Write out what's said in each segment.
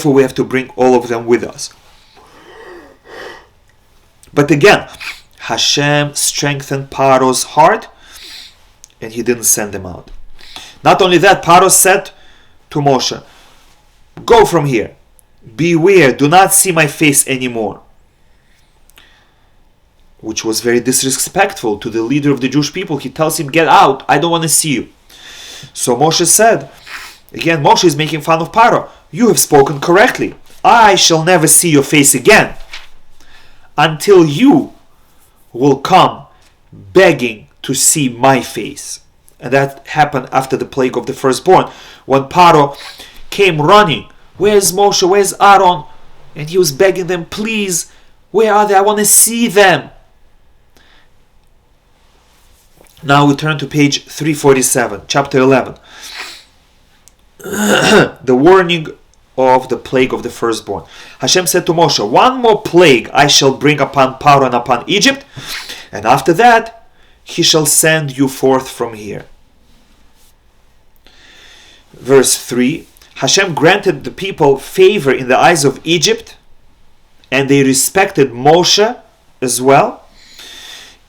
we have to bring all of them with us. But again, Hashem strengthened Paro's heart, and he didn't send them out. Not only that, Paro said to Moshe, "Go from here. Beware, do not see my face anymore." Which was very disrespectful to the leader of the Jewish people. He tells him, "Get out, I don't want to see you." So Moshe said, again, Moshe is making fun of Paro, "You have spoken correctly. I shall never see your face again until you will come begging to see my face." And that happened after the plague of the firstborn, when Paro came running. "Where's Moshe? Where's Aaron?" And he was begging them, "Please, where are they? I want to see them." Now we turn to page 347, chapter 11. The warning of the plague of the firstborn. Hashem said to Moshe, "One more plague I shall bring upon Paro and upon Egypt, and after that he shall send you forth from here." Verse 3, Hashem granted the people favor in the eyes of Egypt, and they respected Moshe as well.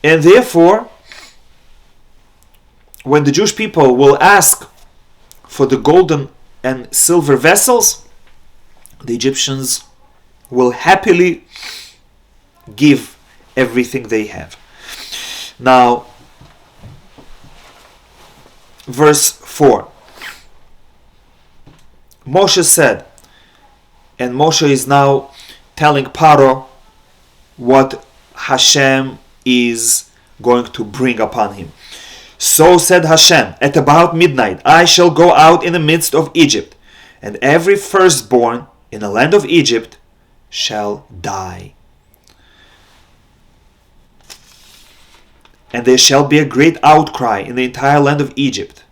And therefore, when the Jewish people will ask for the golden and silver vessels, the Egyptians will happily give everything they have. Now, verse 4. Moshe said, and Moshe is now telling Paro what Hashem is going to bring upon him. "So said Hashem, at about midnight I shall go out in the midst of Egypt, and every firstborn in the land of Egypt shall die. And there shall be a great outcry in the entire land of Egypt,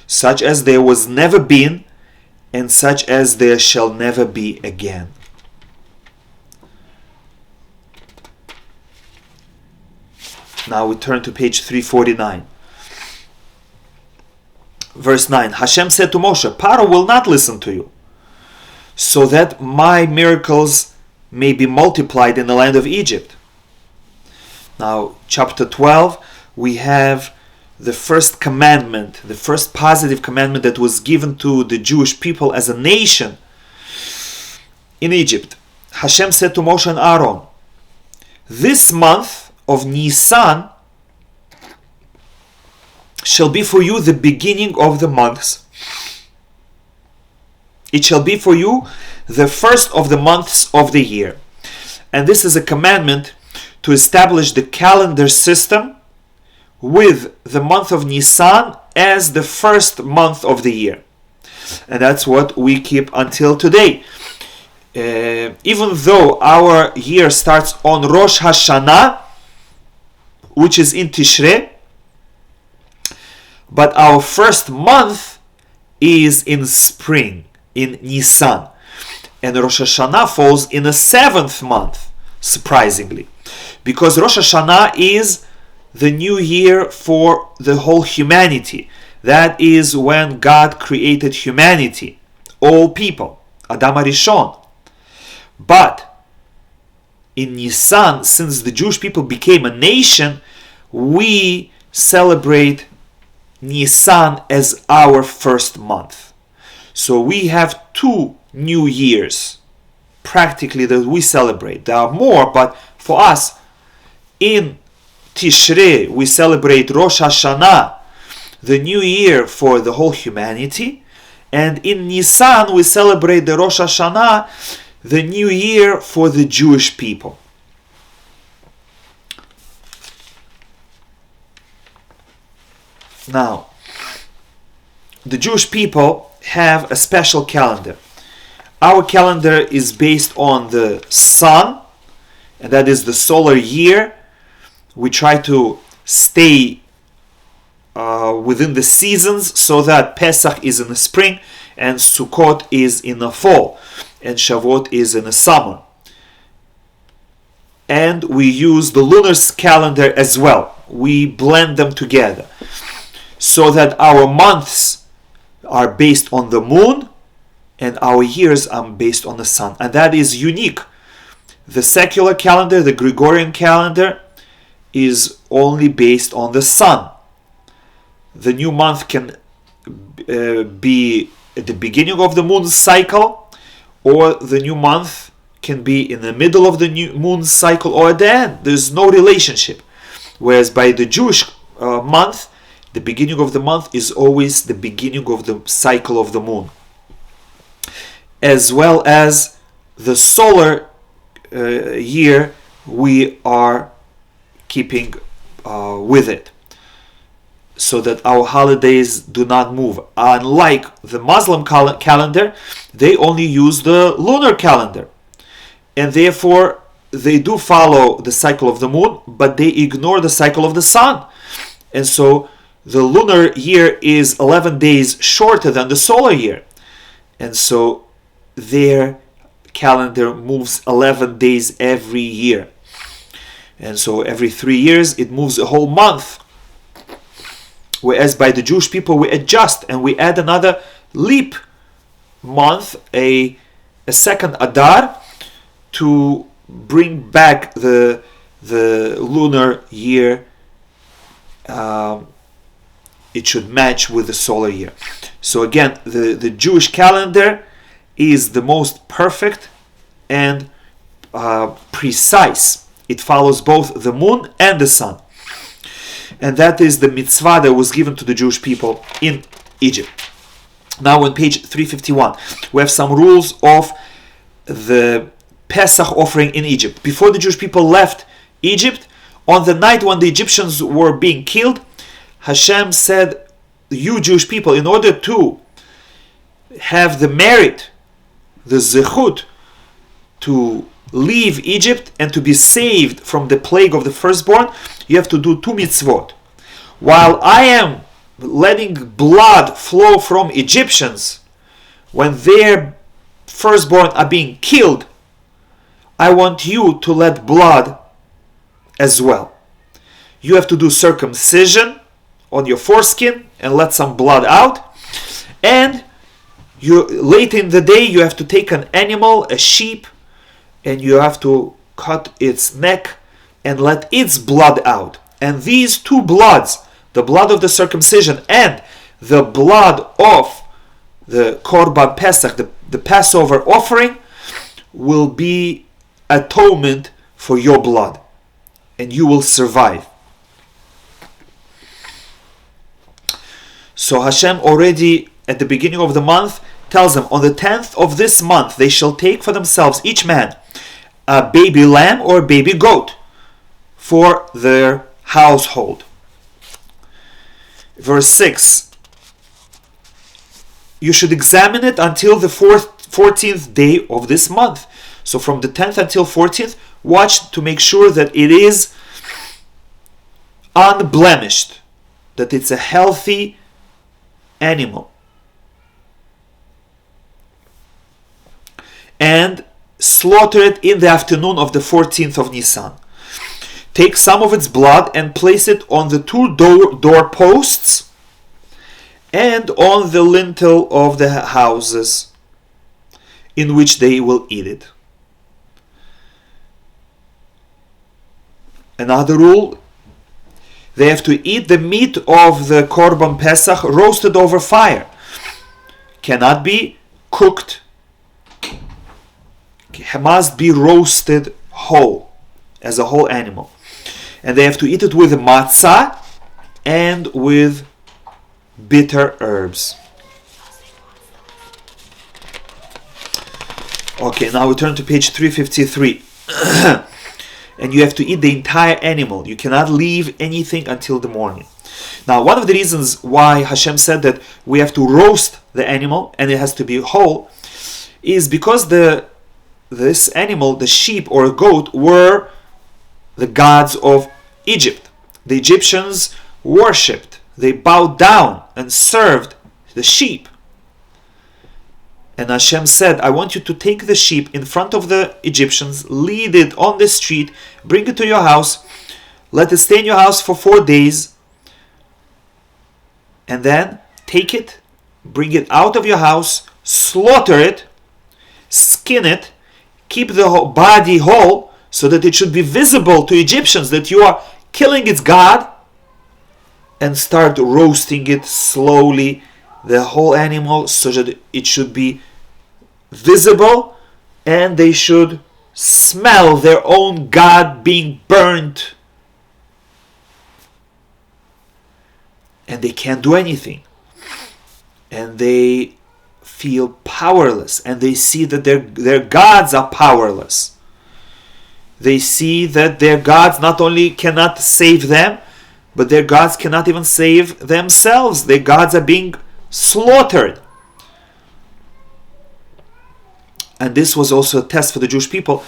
such as there was never been, and such as there shall never be again." Now we turn to page 349. Verse 9, Hashem said to Moshe, "Paro will not listen to you, so that my miracles may be multiplied in the land of Egypt." Now, chapter 12, we have the first commandment, the first positive commandment that was given to the Jewish people as a nation in Egypt. Hashem said to Moshe and Aaron, "This month of Nisan shall be for you the beginning of the months. It shall be for you the first of the months of the year." And this is a commandment to establish the calendar system with the month of Nisan as the first month of the year. And that's what we keep until today. Even though our year starts on Rosh Hashanah, which is in Tishrei, but our first month is in spring, in Nisan. And Rosh Hashanah falls in the 7th month, surprisingly. Because Rosh Hashanah is the new year for the whole humanity. That is when God created humanity, all people, Adam HaRishon. But in Nisan, since the Jewish people became a nation, we celebrate Nisan as our first month. So we have 2 new years, practically, that we celebrate. There are more, but for us, in Tishrei, we celebrate Rosh Hashanah, the new year for the whole humanity. And in Nisan, we celebrate the Rosh Hashanah, the new year for the Jewish people. Now, the Jewish people have a special calendar. Our calendar is based on the sun, and that is the solar year. We try to stay within the seasons so that Pesach is in the spring and Sukkot is in the fall and Shavuot is in the summer. And we use the lunar calendar as well. We blend them together so that our months are based on the moon and our years are based on the sun, and that is unique. The secular calendar, the Gregorian calendar, is only based on the sun. The new month can be at the beginning of the moon's cycle, or the new month can be in the middle of the new moon's cycle, or at the end. There's no relationship. Whereas by the Jewish month, the beginning of the month is always the beginning of the cycle of the moon, as well as the solar year. We are keeping with it, so that our holidays do not move. Unlike the Muslim calendar, they only use the lunar calendar, and therefore they do follow the cycle of the moon, but they ignore the cycle of the sun. And so the lunar year is 11 days shorter than the solar year, and so their calendar moves 11 days every year. And so every 3 years it moves a whole month. Whereas by the Jewish people we adjust and we add another leap month, a second Adar, to bring back the lunar year. It should match with the solar year. So again, the Jewish calendar is the most perfect and precise. It follows both the moon and the sun. And that is the mitzvah that was given to the Jewish people in Egypt. Now on page 351, we have some rules of the Pesach offering in Egypt. Before the Jewish people left Egypt, on the night when the Egyptians were being killed, Hashem said, you Jewish people, in order to have the merit, the zechut, to leave Egypt and to be saved from the plague of the firstborn, you have to do 2 mitzvot. While I am letting blood flow from Egyptians when their firstborn are being killed, I want you to let blood as well. You have to do circumcision on your foreskin and let some blood out. And late in the day you have to take an animal, a sheep, and you have to cut its neck and let its blood out. And these 2 bloods, the blood of the circumcision and the blood of the Korban Pesach, the Passover offering, will be atonement for your blood, and you will survive. So Hashem already at the beginning of the month tells them, on the 10th of this month they shall take for themselves each man a baby lamb or a baby goat for their household. Verse 6, you should examine it until the 14th day of this month. So from the 10th until 14th, watch to make sure that it is unblemished, that it's a healthy animal. And slaughter it in the afternoon of the 14th of Nisan. Take some of its blood and place it on the 2 doorposts and on the lintel of the houses in which they will eat it. Another rule, they have to eat the meat of the Korban Pesach roasted over fire. Cannot be cooked. It must be roasted whole, as a whole animal. And they have to eat it with matzah and with bitter herbs. Okay, now we turn to page 353. And you have to eat the entire animal. You cannot leave anything until the morning. Now, one of the reasons why Hashem said that we have to roast the animal and it has to be whole is because this animal, the sheep or a goat, were the gods of Egypt. The Egyptians worshipped, they bowed down and served the sheep. And Hashem said, I want you to take the sheep in front of the Egyptians, lead it on the street, bring it to your house, let it stay in your house for 4 days, and then take it, bring it out of your house, slaughter it, skin it, keep the body whole, so that it should be visible to Egyptians that you are killing its God, and start roasting it slowly, the whole animal, so that it should be visible, and they should smell their own God being burnt. And they can't do anything. And they feel powerless, and they see that their gods are powerless. They see that their gods not only cannot save them, but their gods cannot even save themselves. Their gods are being slaughtered. And this was also a test for the Jewish people,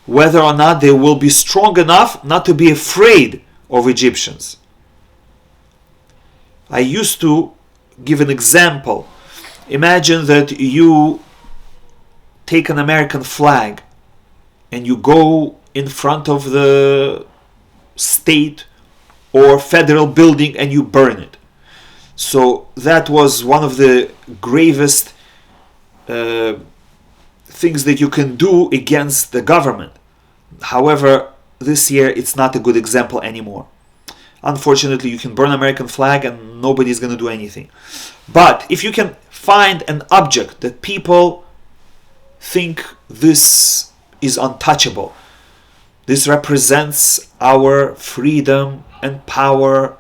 whether or not they will be strong enough not to be afraid of Egyptians. I used to give an example. Imagine that you take an American flag and you go in front of the state or federal building and you burn it. So that was one of the gravest things that you can do against the government. However, this year it's not a good example anymore. Unfortunately, you can burn American flag and nobody's going to do anything. But if you can find an object that people think this is untouchable, this represents our freedom and power,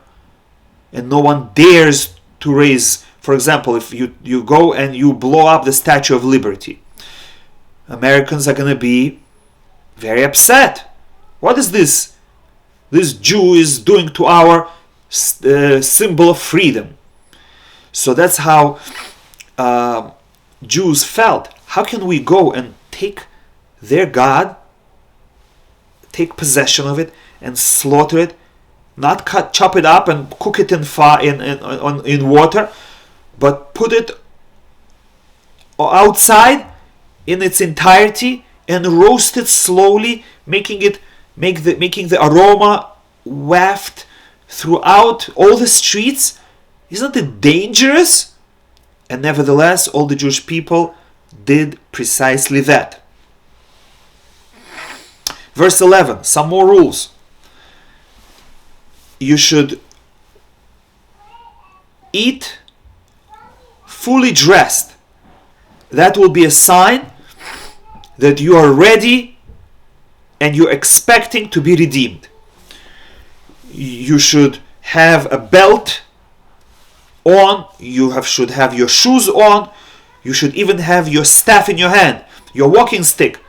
and no one dares to raise, for example, if you go and you blow up the Statue of Liberty, Americans are going to be very upset. What is this? This Jew is doing to our symbol of freedom. So that's how Jews felt. How can we go and take their God, take possession of it, and slaughter it, not chop it up and cook it in water, but put it outside in its entirety and roast it slowly, making the aroma waft throughout all the streets? Isn't it dangerous? And nevertheless, all the Jewish people did precisely that. Verse 11, some more rules. You should eat fully dressed. That will be a sign that you are ready and you're expecting to be redeemed. You should have a belt on, should have your shoes on, you should even have your staff in your hand, your walking stick.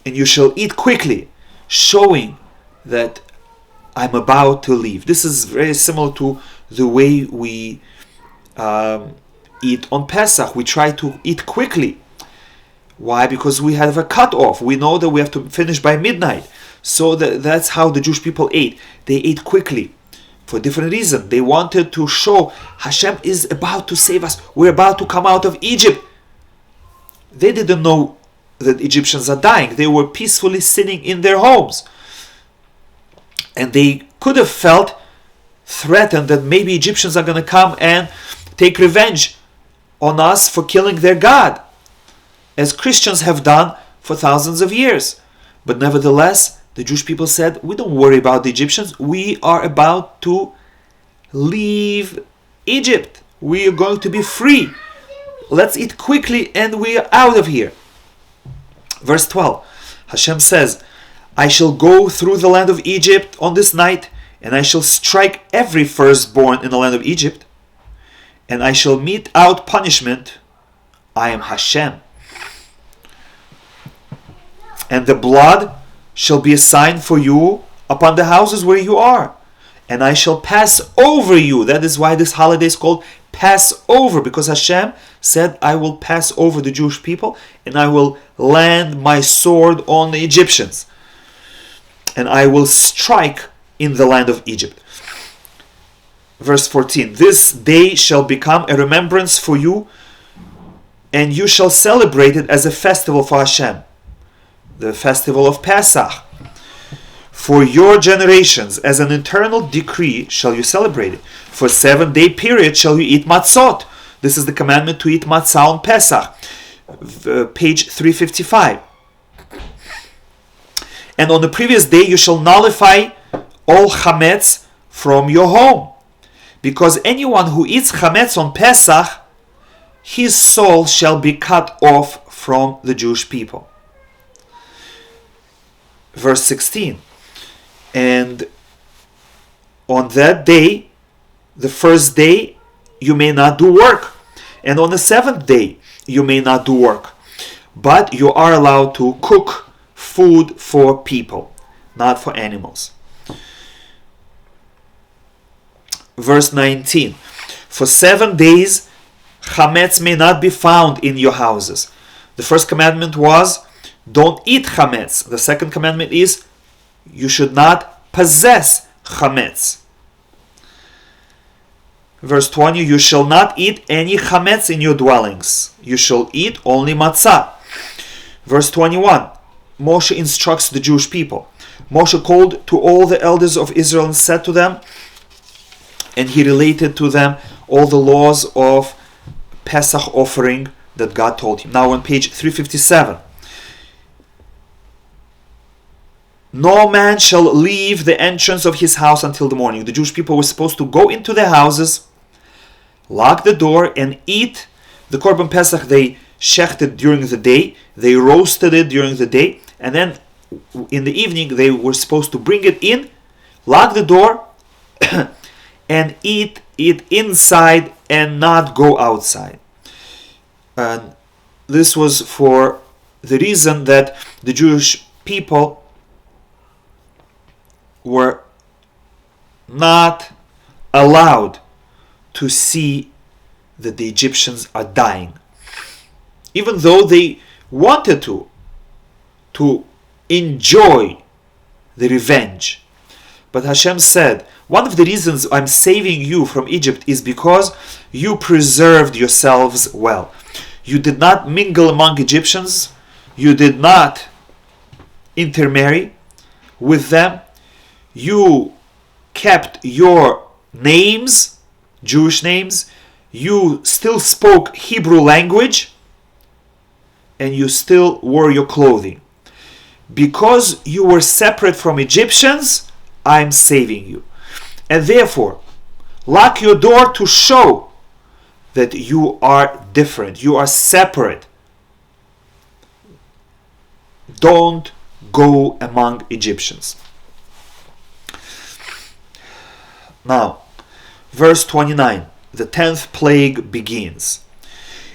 And you shall eat quickly, showing that I'm about to leave. This is very similar to the way we eat on Pesach. We try to eat quickly. Why? Because we have a cut-off. We know that we have to finish by midnight. So that's how the Jewish people ate. They ate quickly for a different reason. They wanted to show Hashem is about to save us. We're about to come out of Egypt. They didn't know that Egyptians are dying. They were peacefully sitting in their homes. And they could have felt threatened that maybe Egyptians are going to come and take revenge on us for killing their God, as Christians have done for thousands of years. But nevertheless, the Jewish people said, we don't worry about the Egyptians. We are about to leave Egypt. We are going to be free. Let's eat quickly and we are out of here. Verse 12, Hashem says, I shall go through the land of Egypt on this night, and I shall strike every firstborn in the land of Egypt, and I shall mete out punishment. I am Hashem. And the blood shall be a sign for you upon the houses where you are, and I shall pass over you. That is why this holiday is called Passover, because Hashem said, I will pass over the Jewish people, and I will land my sword on the Egyptians, and I will strike in the land of Egypt. Verse 14, this day shall become a remembrance for you, and you shall celebrate it as a festival for Hashem, the festival of Pesach. For your generations, as an eternal decree shall you celebrate it. For 7-day period shall you eat matzot, This is the commandment to eat matzah on Pesach, page 355. And on the previous day you shall nullify all chametz from your home, because anyone who eats chametz on Pesach, his soul shall be cut off from the Jewish people. Verse 16. And on that day, the first day, you may not do work, and on the seventh day you may not do work, but you are allowed to cook food for people, not for animals. Verse 19. For 7 days chametz may not be found in your houses. The first commandment was, don't eat chametz. The second commandment is, you should not possess chametz. Verse 20, you shall not eat any chametz in your dwellings. You shall eat only matzah. Verse 21, Moshe instructs the Jewish people. Moshe called to all the elders of Israel and said to them, and he related to them all the laws of Pesach offering that God told him. Now on page 357. No man shall leave the entrance of his house until the morning. The Jewish people were supposed to go into their houses, lock the door, and eat the Korban Pesach. They shechted during the day, they roasted it during the day, and then in the evening they were supposed to bring it in, lock the door, and eat it inside and not go outside. And this was for the reason that the Jewish people were not allowed to see that the Egyptians are dying, even though they wanted to enjoy the revenge. But Hashem said, one of the reasons I'm saving you from Egypt is because you preserved yourselves well. You did not mingle among Egyptians. You did not intermarry with them. You kept your names, Jewish names. You still spoke Hebrew language. And you still wore your clothing. Because you were separate from Egyptians, I'm saving you. And therefore, lock your door to show that you are different, you are separate. Don't go among Egyptians. Now, verse 29, the 10th plague begins.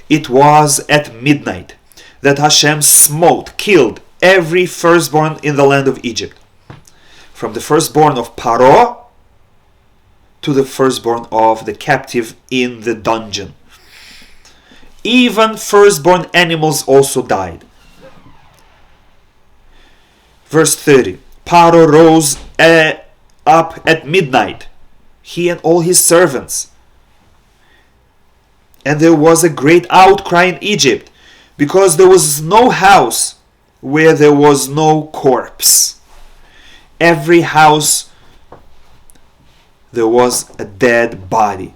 It was at midnight that Hashem killed every firstborn in the land of Egypt, from the firstborn of Paro to the firstborn of the captive in the dungeon. Even firstborn animals also died. Verse 30. Paro rose up at midnight, he and all his servants. And there was a great outcry in Egypt, because there was no house where there was no corpse. Every house there was a dead body.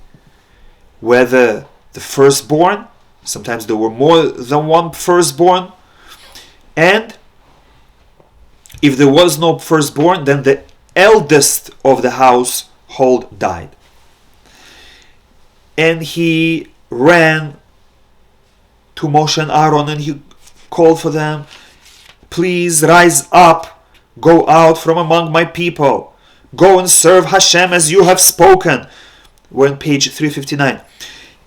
Whether the firstborn, sometimes there were more than one firstborn, and if there was no firstborn, then the eldest of the household died. And he ran to Moshe and Aaron and he called for them, please rise up, go out from among my people, go and serve Hashem as you have spoken. We're on page 359.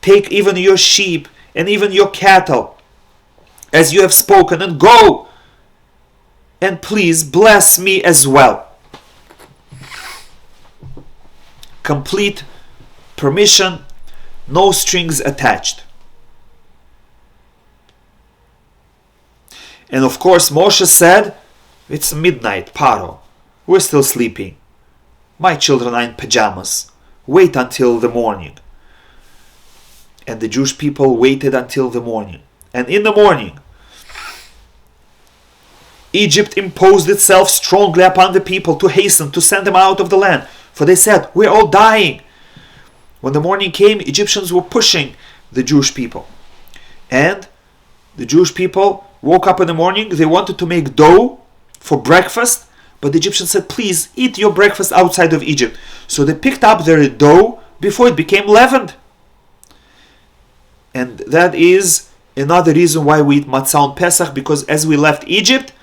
Take even your sheep and even your cattle as you have spoken, and go, and please bless me as well. Complete permission, no strings attached. And of course Moshe said, it's midnight, Paro, we're still sleeping. My children are in pajamas. Wait until the morning. And the Jewish people waited until the morning. And in the morning, Egypt imposed itself strongly upon the people to hasten to send them out of the land. For they said, we're all dying. When the morning came, Egyptians were pushing the Jewish people. And the Jewish people woke up in the morning, they wanted to make dough for breakfast, but the Egyptians said, please eat your breakfast outside of Egypt. So they picked up their dough before it became leavened. And that is another reason why we eat matzah on Pesach, because as we left Egypt,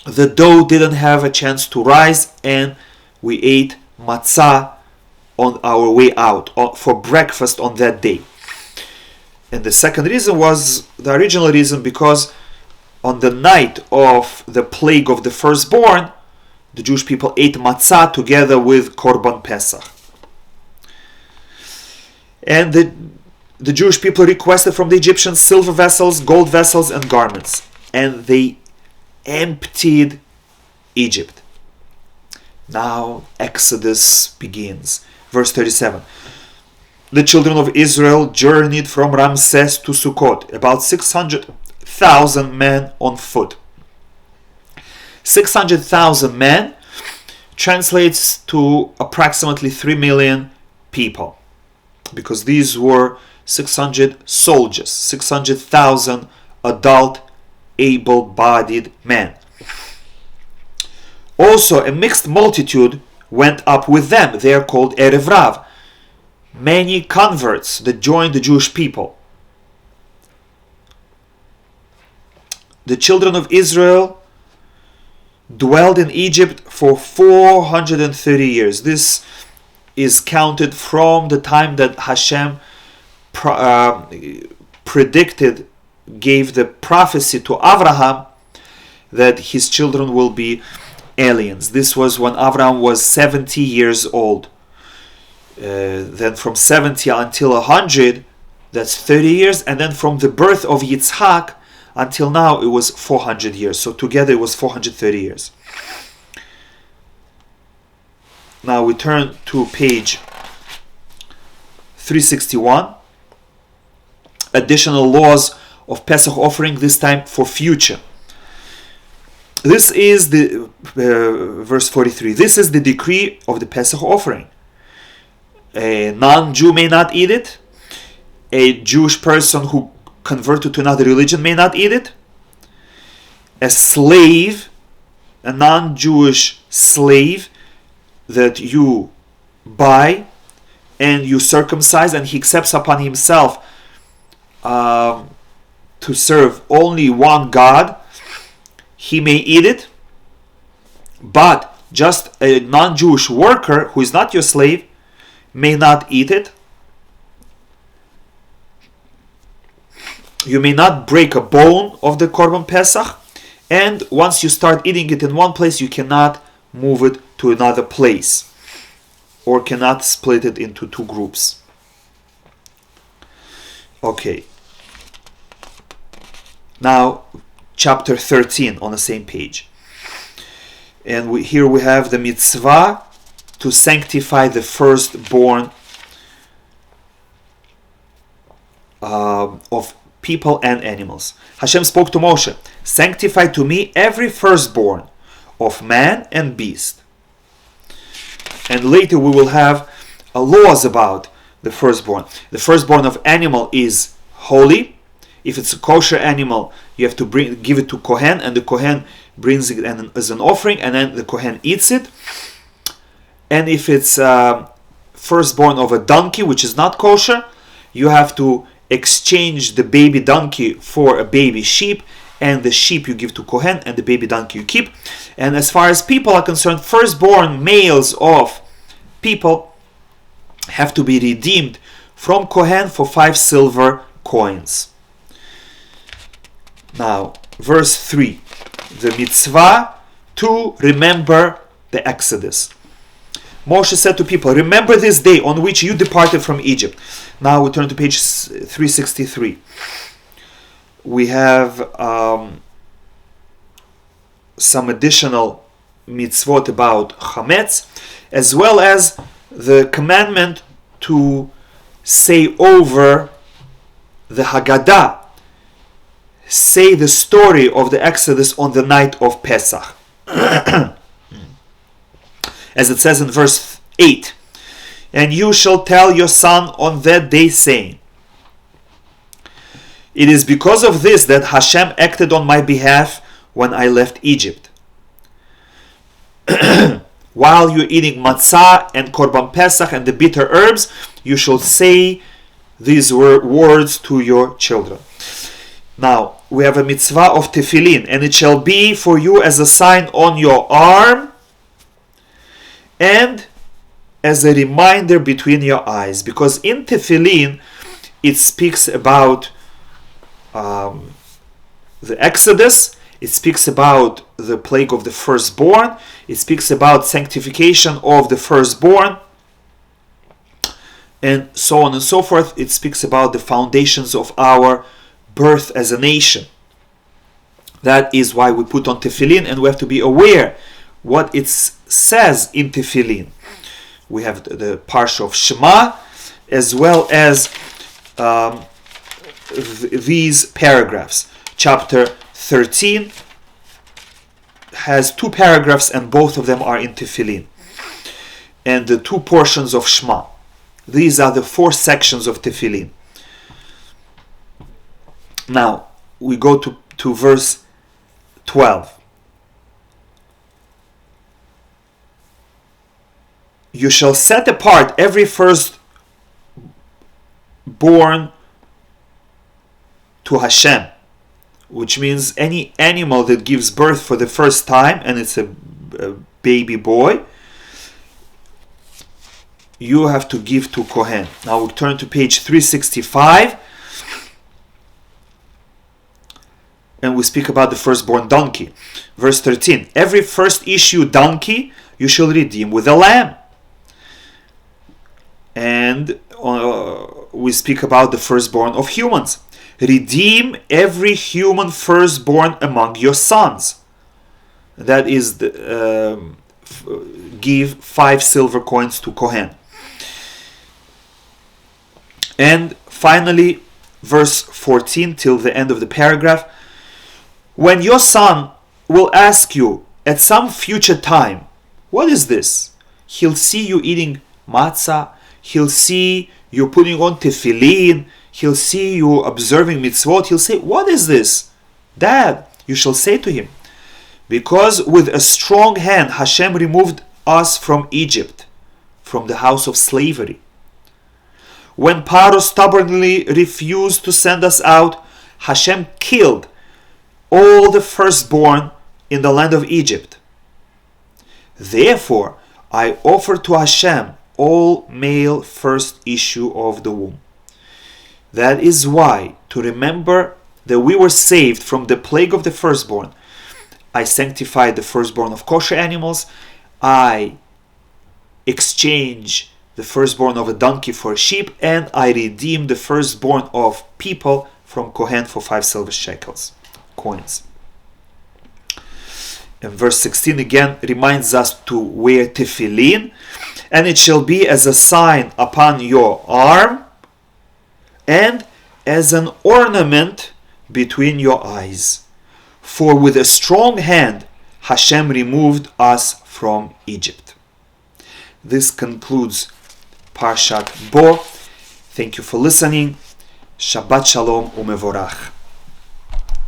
the dough didn't have a chance to rise, and we ate matzah on our way out for breakfast on that day. And the second reason was the original reason, because on the night of the plague of the firstborn, the Jewish people ate matzah together with Korban Pesach. And the Jewish people requested from the Egyptians silver vessels, gold vessels, and garments. And they emptied Egypt. Now Exodus begins. Verse 37. The children of Israel journeyed from Ramses to Sukkot, about 600,000 men on foot. 600,000 men translates to approximately 3 million people, because these were 600 soldiers, 600,000 adult, able-bodied men. Also, a mixed multitude went up with them. They are called Erev Rav. Many converts that joined the Jewish people. The children of Israel dwelled in Egypt for 430 years. This is counted from the time that Hashem predicted, gave the prophecy to Abraham that his children will be aliens. This was when Abraham was 70 years old. Then from 70 until 100, that's 30 years, and then from the birth of Yitzhak until now it was 400 years. So together it was 430 years. Now we turn to page 361. Additional laws of Pesach offering, this time for future. This is the verse 43. This is the decree of the Pesach offering. A non-Jew may not eat it. A Jewish person who converted to another religion may not eat it. A slave, a non-Jewish slave that you buy and you circumcise, and he accepts upon himself to serve only one God, he may eat it. But just a non-Jewish worker who is not your slave may not eat it. You may not break a bone of the Korban Pesach, and once you start eating it in one place, you cannot move it to another place, or cannot split it into two groups. Okay. Now, chapter 13 on the same page. And here we have the mitzvah to sanctify the firstborn of people and animals. Hashem spoke to Moshe, sanctify to me every firstborn of man and beast. And later we will have laws about the firstborn. The firstborn of animal is holy. If it's a kosher animal, you have to give it to Kohen, and the Kohen brings it as an offering, and then the Kohen eats it. And if it's firstborn of a donkey, which is not kosher, you have to exchange the baby donkey for a baby sheep, and the sheep you give to Kohen, and the baby donkey you keep. And as far as people are concerned, firstborn males of people have to be redeemed from Kohen for 5 silver coins. Now, verse 3, the mitzvah to remember the Exodus. Moshe said to people, remember this day on which you departed from Egypt. Now we turn to page 363. We have some additional mitzvot about chametz, as well as the commandment to say over the Haggadah, say the story of the Exodus on the night of Pesach. As it says in verse 8, and you shall tell your son on that day, saying, It is because of this that Hashem acted on my behalf when I left Egypt. While you're eating matzah and korban pesach and the bitter herbs, you shall say these words to your children. Now, we have a mitzvah of tefillin, and it shall be for you as a sign on your arm and as a reminder between your eyes. Because in tefillin, it speaks about the Exodus, it speaks about the plague of the firstborn, it speaks about sanctification of the firstborn, and so on and so forth. It speaks about the foundations of our birth as a nation. That is why we put on tefillin, and we have to be aware what it says in tefillin. We have the Parsha of Shema, as well as these paragraphs. Chapter 13 has 2 paragraphs, and both of them are in tefillin. And the 2 portions of Shema. These are the 4 sections of tefillin. Now, we go to verse 12. You shall set apart every firstborn to Hashem, which means any animal that gives birth for the first time, and it's a baby boy, you have to give to Kohen. Now we turn to page 365, and we speak about the firstborn donkey. Verse 13, every first issue donkey you shall redeem with a lamb. And we speak about the firstborn of humans. Redeem every human firstborn among your sons. That is, give 5 silver coins to Kohen. And finally, verse 14 till the end of the paragraph. When your son will ask you at some future time, what is this? He'll see you eating matzah. He'll see you putting on tefillin. He'll see you observing mitzvot. He'll say, what is this? Dad, you shall say to him, because with a strong hand Hashem removed us from Egypt, from the house of slavery. When Pharaoh stubbornly refused to send us out, Hashem killed all the firstborn in the land of Egypt. Therefore, I offer to Hashem all male first issue of the womb. That is why, to remember that we were saved from the plague of the firstborn, I sanctified the firstborn of kosher animals. I exchange the firstborn of a donkey for a sheep, and I redeemed the firstborn of people from Kohen for 5 silver shekels, coins. And verse 16 again reminds us to wear tefillin, and it shall be as a sign upon your arm and as an ornament between your eyes. For with a strong hand Hashem removed us from Egypt. This concludes Parshat Bo. Thank you for listening. Shabbat Shalom umevorach.